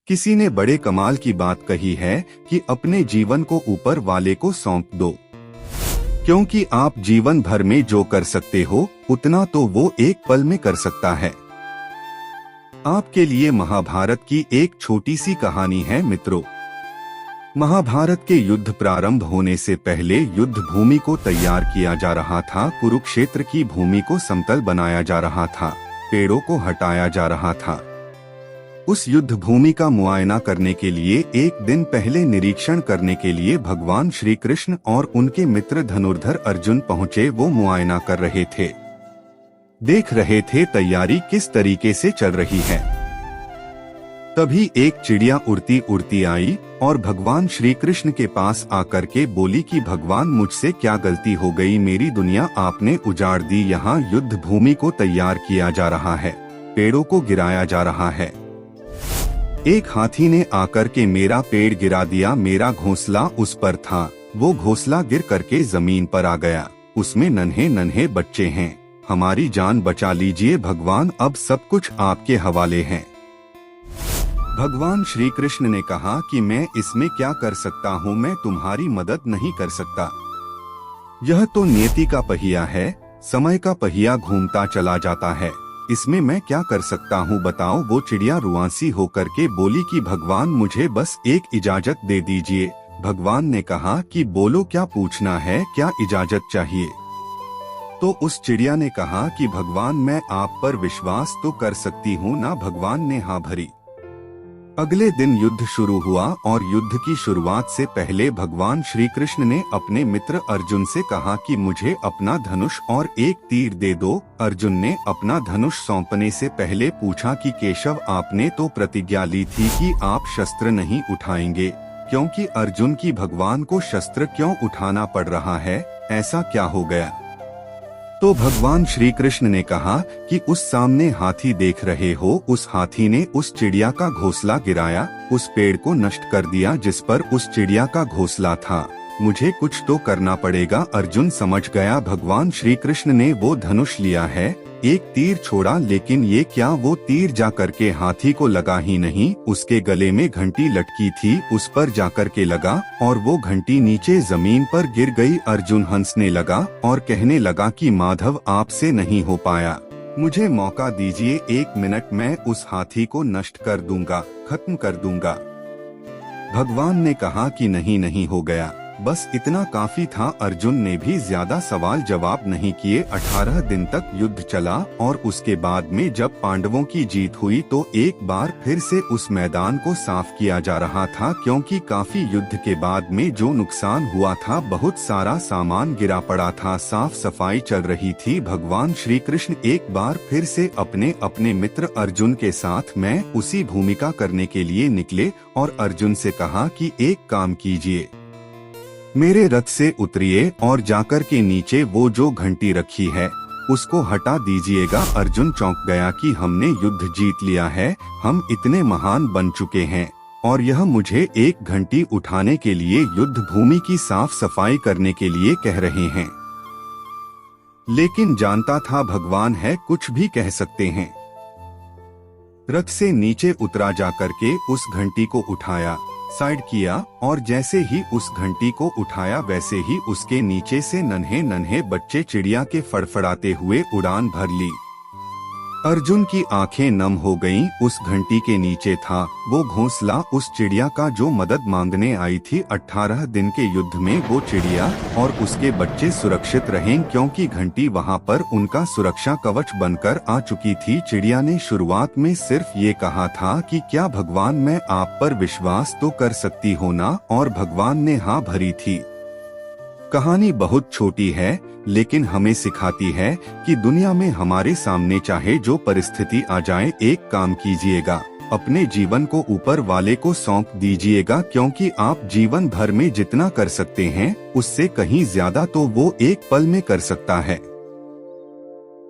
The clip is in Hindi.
किसी ने बड़े कमाल की बात कही है कि अपने जीवन को ऊपर वाले को सौंप दो, क्योंकि आप जीवन भर में जो कर सकते हो उतना तो वो एक पल में कर सकता है। आपके लिए महाभारत की एक छोटी सी कहानी है मित्रों। महाभारत के युद्ध प्रारंभ होने से पहले युद्ध भूमि को तैयार किया जा रहा था। कुरुक्षेत्र की भूमि को समतल बनाया जा रहा था, पेड़ों को हटाया जा रहा था। उस युद्ध भूमि का मुआयना करने के लिए एक दिन पहले निरीक्षण करने के लिए भगवान श्री कृष्ण और उनके मित्र धनुर्धर अर्जुन पहुँचे। वो मुआयना कर रहे थे, देख रहे थे तैयारी किस तरीके से चल रही है। तभी एक चिड़िया उड़ती उड़ती आई और भगवान श्री कृष्ण के पास आकर के बोली कि भगवान, मुझसे क्या गलती हो गई, मेरी दुनिया आपने उजाड़ दी। यहाँ युद्ध भूमि को तैयार किया जा रहा है, पेड़ों को गिराया जा रहा है। एक हाथी ने आकर के मेरा पेड़ गिरा दिया। मेरा घोंसला उस पर था, वो घोंसला गिर करके जमीन पर आ गया। उसमें नन्हे नन्हे बच्चे हैं, हमारी जान बचा लीजिए भगवान, अब सब कुछ आपके हवाले है। भगवान श्री कृष्ण ने कहा कि मैं इसमें क्या कर सकता हूँ, मैं तुम्हारी मदद नहीं कर सकता। यह तो नियति का पहिया है, समय का पहिया घूमता चला जाता है, इसमें मैं क्या कर सकता हूँ बताओ। वो चिड़िया रुआंसी होकर के बोली कि भगवान, मुझे बस एक इजाजत दे दीजिए। भगवान ने कहा कि बोलो, क्या पूछना है, क्या इजाजत चाहिए। तो उस चिड़िया ने कहा कि भगवान, मैं आप पर विश्वास तो कर सकती हूँ ना। भगवान ने हाँ भरी। अगले दिन युद्ध शुरू हुआ और युद्ध की शुरुआत से पहले भगवान श्री कृष्ण ने अपने मित्र अर्जुन से कहा कि मुझे अपना धनुष और एक तीर दे दो। अर्जुन ने अपना धनुष सौंपने से पहले पूछा कि केशव, आपने तो प्रतिज्ञा ली थी कि आप शस्त्र नहीं उठाएंगे, क्योंकि अर्जुन की भगवान को शस्त्र क्यों उठाना पड़ रहा है, ऐसा क्या हो गया। तो भगवान श्री कृष्ण ने कहा कि उस सामने हाथी देख रहे हो, उस हाथी ने उस चिड़िया का घोंसला गिराया, उस पेड़ को नष्ट कर दिया जिस पर उस चिड़िया का घोंसला था। मुझे कुछ तो करना पड़ेगा। अर्जुन समझ गया भगवान श्री कृष्ण ने वो धनुष लिया है, एक तीर छोड़ा, लेकिन ये क्या, वो तीर जा करके हाथी को लगा ही नहीं। उसके गले में घंटी लटकी थी, उस पर जाकर के लगा और वो घंटी नीचे जमीन पर गिर गई। अर्जुन हंसने लगा और कहने लगा कि माधव, आपसे नहीं हो पाया, मुझे मौका दीजिए, 1 मिनट, मैं उस हाथी को नष्ट कर दूंगा, खत्म कर दूंगा। भगवान ने कहा कि नहीं, नहीं हो गया, बस इतना काफी था। अर्जुन ने भी ज्यादा सवाल जवाब नहीं किए। 18 दिन तक युद्ध चला और उसके बाद में जब पांडवों की जीत हुई तो एक बार फिर से उस मैदान को साफ किया जा रहा था, क्योंकि काफी युद्ध के बाद में जो नुकसान हुआ था, बहुत सारा सामान गिरा पड़ा था, साफ सफाई चल रही थी। भगवान श्री कृष्ण एक बार फिर से अपने मित्र अर्जुन के साथ में उसी भूमिका करने के लिए निकले और अर्जुन से कहा कि एक काम कीजिए, मेरे रथ से उतरिए और जाकर के नीचे वो जो घंटी रखी है उसको हटा दीजिएगा। अर्जुन चौंक गया कि हमने युद्ध जीत लिया है, हम इतने महान बन चुके हैं और यह मुझे एक घंटी उठाने के लिए, युद्ध भूमि की साफ सफाई करने के लिए कह रहे हैं। लेकिन जानता था भगवान है, कुछ भी कह सकते हैं। रथ से नीचे उतरा, जाकर के उस घंटी को उठाया, साइड किया और जैसे ही उस घंटी को उठाया वैसे ही उसके नीचे से नन्हे नन्हे बच्चे चिड़िया के फड़फड़ाते हुए उड़ान भर ली। अर्जुन की आंखें नम हो गईं। उस घंटी के नीचे था वो घोंसला उस चिड़िया का जो मदद मांगने आई थी। 18 दिन के युद्ध में वो चिड़िया और उसके बच्चे सुरक्षित रहे, क्योंकि घंटी वहां पर उनका सुरक्षा कवच बनकर आ चुकी थी। चिड़िया ने शुरुआत में सिर्फ ये कहा था कि क्या भगवान, मैं आप पर विश्वास तो कर सकती हो ना, और भगवान ने हाँ भरी थी। कहानी बहुत छोटी है लेकिन हमें सिखाती है कि दुनिया में हमारे सामने चाहे जो परिस्थिति आ जाए, एक काम कीजिएगा, अपने जीवन को ऊपर वाले को सौंप दीजिएगा, क्योंकि आप जीवन भर में जितना कर सकते हैं उससे कहीं ज्यादा तो वो एक पल में कर सकता है।